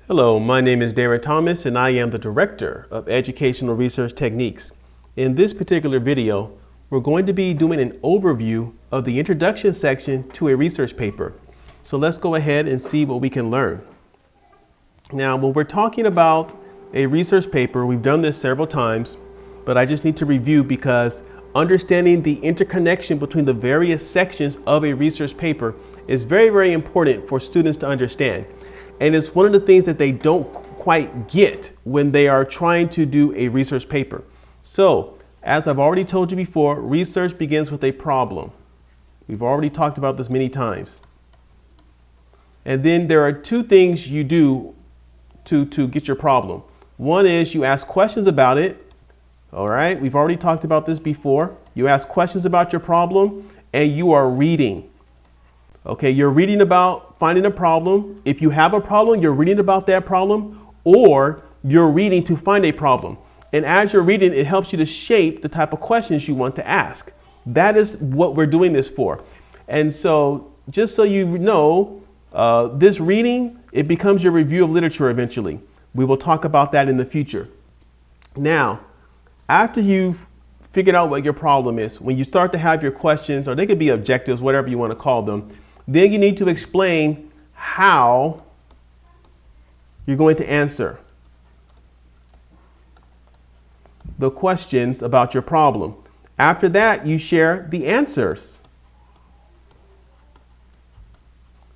Hello, my name is Darren Thomas and I am the Director of Educational Research Techniques. In this particular video, we're going to be doing an overview of the introduction section to a research paper. So let's go ahead and see what we can learn. Now, when we're talking about a research paper, we've done this several times, but I just need to review because understanding the interconnection between the various sections of a research paper is very, very important for students to understand. And it's one of the things that they don't quite get when they are trying to do a research paper. So, as I've already told you before, research begins with a problem. We've already talked about this many times. And then there are two things you do to get your problem. One is you ask questions about it. All right, we've already talked about this before. You ask questions about your problem and you are reading. Okay, you're reading about finding a problem. If you have a problem, you're reading about that problem, or you're reading to find a problem. And as you're reading, it helps you to shape the type of questions you want to ask. That is what we're doing this for. And so just so you know, this reading, it becomes your review of literature eventually. We will talk about that in the future. Now, after you've figured out what your problem is, when you start to have your questions, or they could be objectives, whatever you want to call them, then you need to explain how you're going to answer the questions about your problem. After that, you share the answers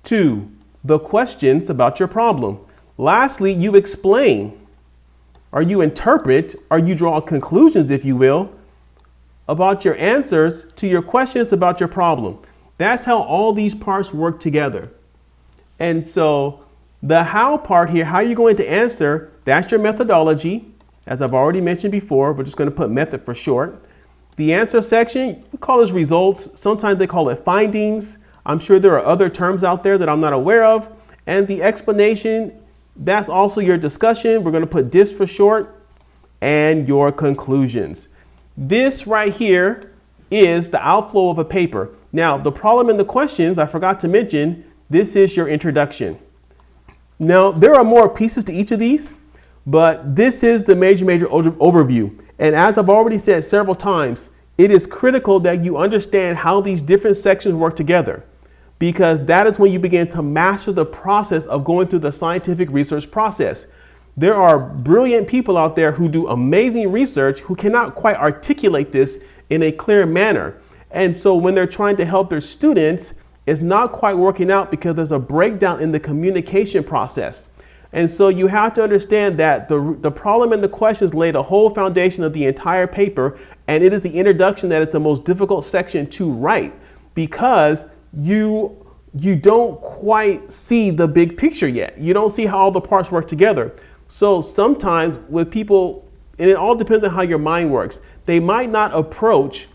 to the questions about your problem. Lastly, you explain, or you interpret, or you draw conclusions, if you will, about your answers to your questions about your problem. That's how all these parts work together. And so the how part here, how you're going to answer, that's your methodology. As I've already mentioned before, we're just going to put method for short. The answer section, we call this results. Sometimes they call it findings. I'm sure there are other terms out there that I'm not aware of. And the explanation, that's also your discussion. We're going to put dis for short, and your conclusions. This right here is the outflow of a paper. Now, the problem in the questions, I forgot to mention, this is your introduction. Now, there are more pieces to each of these, but this is the major overview. And as I've already said several times, it is critical that you understand how these different sections work together, because that is when you begin to master the process of going through the scientific research process. There are brilliant people out there who do amazing research who cannot quite articulate this in a clear manner. And so when they're trying to help their students, it's not quite working out because there's a breakdown in the communication process. And so you have to understand that the problem and the questions lay the whole foundation of the entire paper, and it is the introduction that is the most difficult section to write, because you don't quite see the big picture yet. You don't see how all the parts work together. So sometimes with people, and it all depends on how your mind works, they might not approach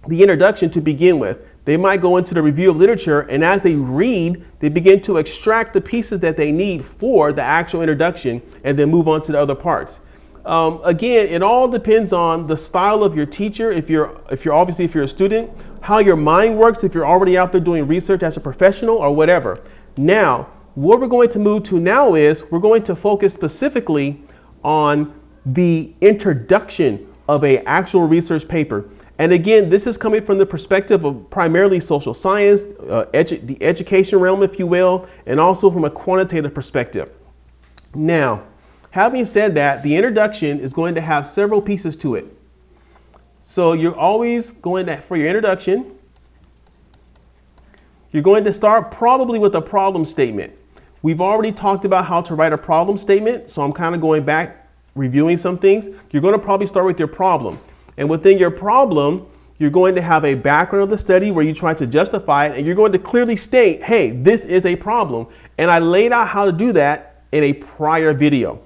the introduction to begin with. They might go into the review of literature, and as they read, they begin to extract the pieces that they need for the actual introduction and then move on to the other parts. Again, it all depends on the style of your teacher. If you're a student, how your mind works, if you're already out there doing research as a professional or whatever. Now, what we're going to move to now is we're going to focus specifically on the introduction of an actual research paper. And again, this is coming from the perspective of primarily social science, the education realm, if you will, and also from a quantitative perspective. Now, having said that, the introduction is going to have several pieces to it. So you're always going to, for your introduction, you're going to start probably with a problem statement. We've already talked about how to write a problem statement, so I'm kind of going back, reviewing some things. You're going to probably start with your problem. And within your problem, you're going to have a background of the study where you try to justify it, and you're going to clearly state, hey, this is a problem. And I laid out how to do that in a prior video.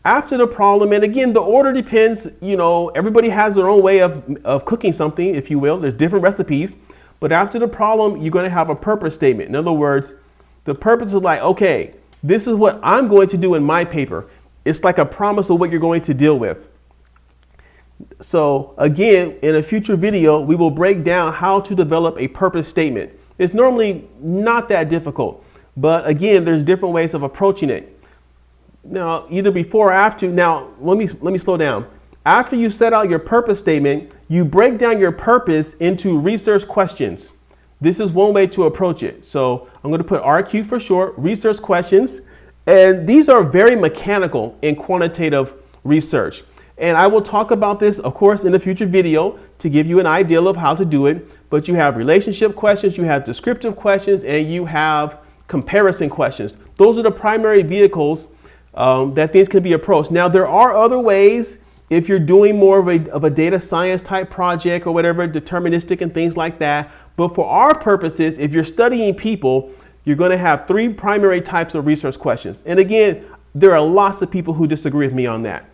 After the problem, and again, the order depends, everybody has their own way of cooking something, if you will. There's different recipes. But after the problem, you're going to have a purpose statement. In other words, the purpose is like, okay, this is what I'm going to do in my paper. It's like a promise of what you're going to deal with. So again, in a future video, we will break down how to develop a purpose statement. It's normally not that difficult, but again, there's different ways of approaching it. Now, either before or after. Now, let me slow down. After you set out your purpose statement, you break down your purpose into research questions. This is one way to approach it. So I'm going to put RQ for short, research questions. And these are very mechanical in quantitative research. And I will talk about this, of course, in a future video to give you an idea of how to do it. But you have relationship questions, you have descriptive questions, and you have comparison questions. Those are the primary vehicles that things can be approached. Now, there are other ways if you're doing more of a data science type project or whatever, deterministic and things like that. But for our purposes, if you're studying people, you're going to have three primary types of research questions. And again, there are lots of people who disagree with me on that.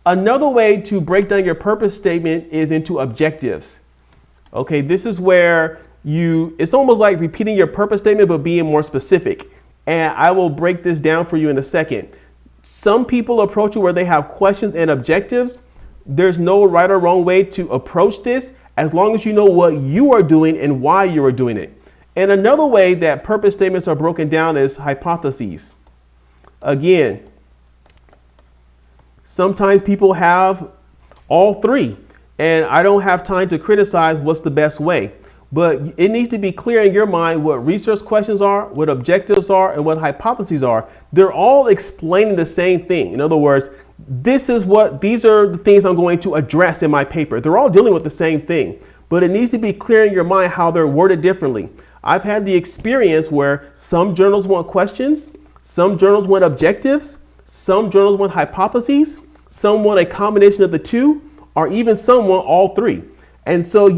Another way to break down your purpose statement is into objectives. Okay, this is where it's almost like repeating your purpose statement, but being more specific. And I will break this down for you in a second. Some people approach it where they have questions and objectives. There's no right or wrong way to approach this as long as you know what you are doing and why you are doing it. And another way that purpose statements are broken down is hypotheses. Again, sometimes people have all three, and I don't have time to criticize what's the best way. But it needs to be clear in your mind what research questions are, what objectives are, and what hypotheses are. They're all explaining the same thing. In other words, these are the things I'm going to address in my paper. They're all dealing with the same thing, but it needs to be clear in your mind how they're worded differently. I've had the experience where some journals want questions, some journals want objectives, some journals want hypotheses, some want a combination of the two, or even some want all three. And so it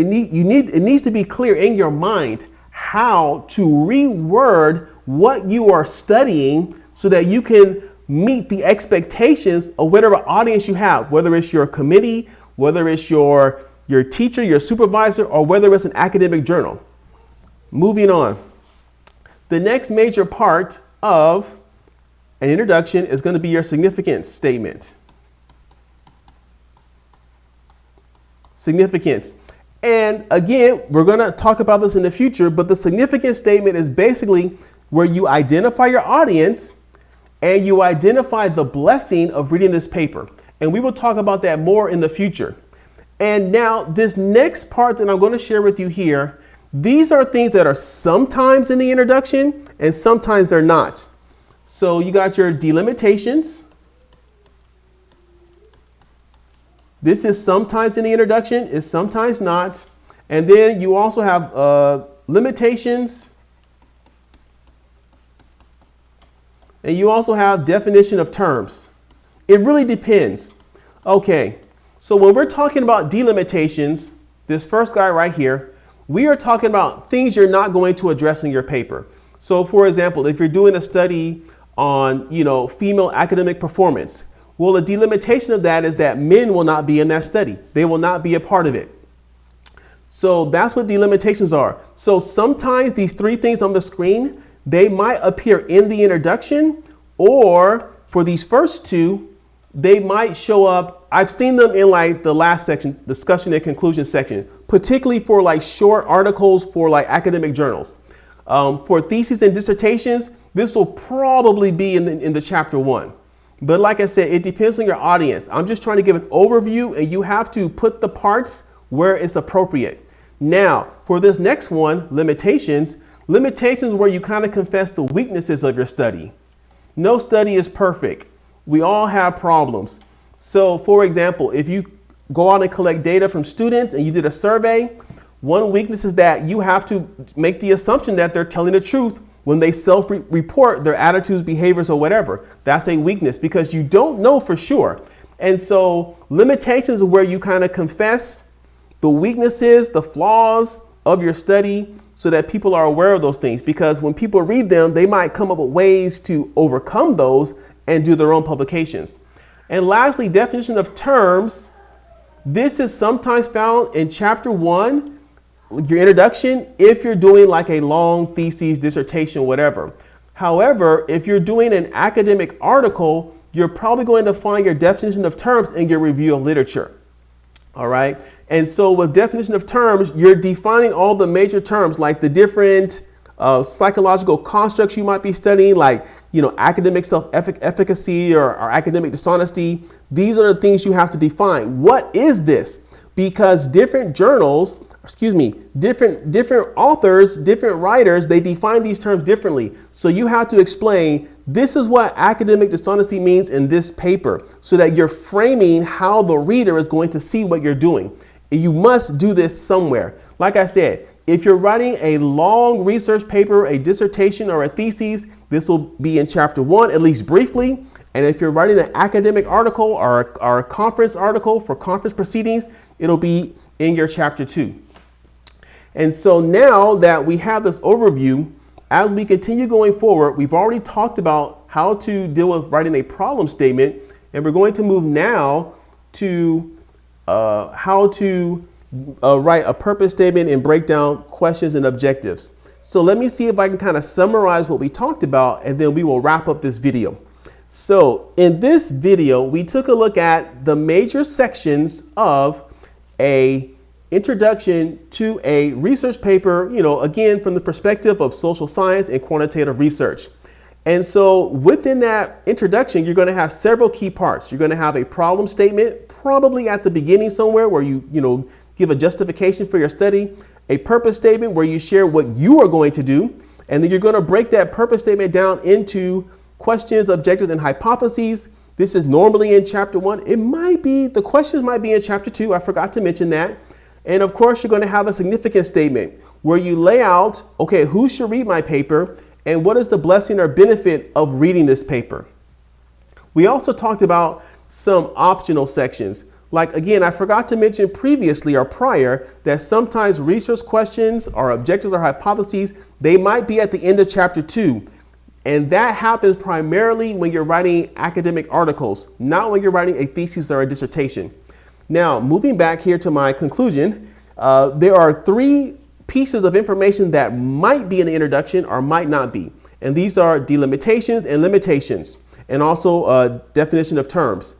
needs to be clear in your mind how to reword what you are studying so that you can meet the expectations of whatever audience you have, whether it's your committee, whether it's your teacher, your supervisor, or whether it's an academic journal. Moving on. The next major part of an introduction is going to be your significance statement. Significance. And again, we're going to talk about this in the future, but the significance statement is basically where you identify your audience and you identify the blessing of reading this paper. And we will talk about that more in the future. And now this next part that I'm going to share with you here, these are things that are sometimes in the introduction and sometimes they're not. So you got your delimitations. This is sometimes in the introduction, is sometimes not. And then you also have limitations. And you also have definition of terms. It really depends. Okay, so when we're talking about delimitations, this first guy right here, we are talking about things you're not going to address in your paper. So for example, if you're doing a study on, female academic performance, well, the delimitation of that is that men will not be in that study. They will not be a part of it. So that's what delimitations are. So sometimes these three things on the screen, they might appear in the introduction, or for these first two, they might show up. I've seen them in like the last section, discussion and conclusion section, particularly for like short articles for like academic journals. For theses and dissertations, this will probably be in the chapter 1. But like I said, it depends on your audience. I'm just trying to give an overview, and you have to put the parts where it's appropriate. Now, for this next one, limitations where you kind of confess the weaknesses of your study. No study is perfect. We all have problems. So for example, if you go out and collect data from students and you did a survey, one weakness is that you have to make the assumption that they're telling the truth when they self-report their attitudes, behaviors, or whatever. That's a weakness because you don't know for sure. And so limitations are where you kind of confess the weaknesses, the flaws of your study so that people are aware of those things. Because when people read them, they might come up with ways to overcome those and do their own publications. And lastly, definition of terms. This is sometimes found in chapter 1, your introduction, if you're doing like a long thesis, dissertation, whatever. However, if you're doing an academic article, you're probably going to find your definition of terms in your review of literature. All right. And so with definition of terms, you're defining all the major terms like the different psychological constructs you might be studying, like, academic self-efficacy or academic dishonesty. These are the things you have to define. What is this? Because different authors, different writers, they define these terms differently. So you have to explain, this is what academic dishonesty means in this paper, so that you're framing how the reader is going to see what you're doing. You must do this somewhere. Like I said, if you're writing a long research paper, a dissertation, or a thesis, this will be in chapter 1, at least briefly. And if you're writing an academic article or a conference article for conference proceedings, it'll be in your chapter 2. And so now that we have this overview, as we continue going forward, we've already talked about how to deal with writing a problem statement, and we're going to move now to how to write a purpose statement and break down questions and objectives. So let me see if I can kind of summarize what we talked about, and then we will wrap up this video. So in this video, we took a look at the major sections of a introduction to a research paper, again, from the perspective of social science and quantitative research. And so within that introduction, you're going to have several key parts. You're going to have a problem statement, probably at the beginning somewhere, where you give a justification for your study, a purpose statement where you share what you are going to do, and then you're going to break that purpose statement down into questions, objectives, and hypotheses. This is normally in chapter 1. The questions might be in chapter 2. I forgot to mention that. And of course, you're going to have a significance statement where you lay out, okay, who should read my paper and what is the blessing or benefit of reading this paper. We also talked about some optional sections. Like, again, I forgot to mention previously or prior that sometimes research questions or objectives or hypotheses, they might be at the end of chapter 2. And that happens primarily when you're writing academic articles, not when you're writing a thesis or a dissertation. Now, moving back here to my conclusion, there are 3 pieces of information that might be in the introduction or might not be. And these are delimitations and limitations, and also a definition of terms.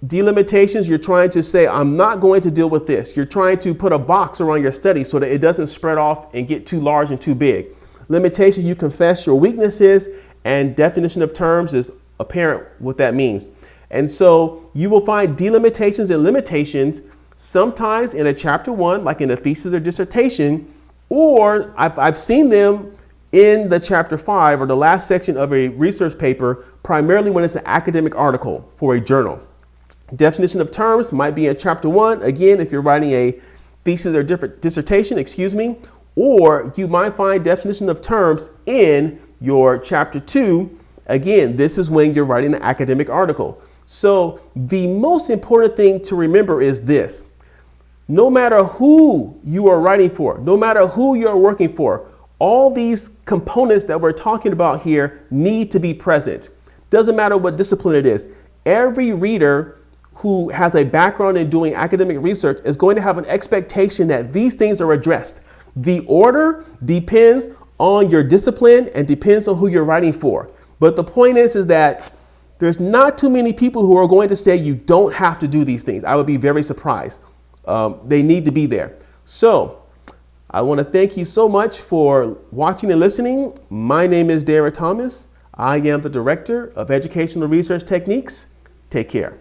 Delimitations, you're trying to say, I'm not going to deal with this. You're trying to put a box around your study so that it doesn't spread off and get too large and too big. Limitation, you confess your weaknesses, and definition of terms is apparent what that means. And so you will find delimitations and limitations sometimes in a chapter 1, like in a thesis or dissertation, or I've seen them in the chapter 5 or the last section of a research paper, primarily when it's an academic article for a journal. Definition of terms might be in chapter 1, again, if you're writing a thesis or dissertation, or you might find definition of terms in your chapter 2. Again, this is when you're writing an academic article. So the most important thing to remember is this: no matter who you are writing for, no matter who you're working for, all these components that we're talking about here need to be present. Doesn't matter what discipline it is. Every reader who has a background in doing academic research is going to have an expectation that these things are addressed. The order depends on your discipline and depends on who you're writing for. But the point is that there's not too many people who are going to say you don't have to do these things. I would be very surprised. They need to be there. So I want to thank you so much for watching and listening. My name is Darren Thomas. I am the Director of Educational Research Techniques. Take care.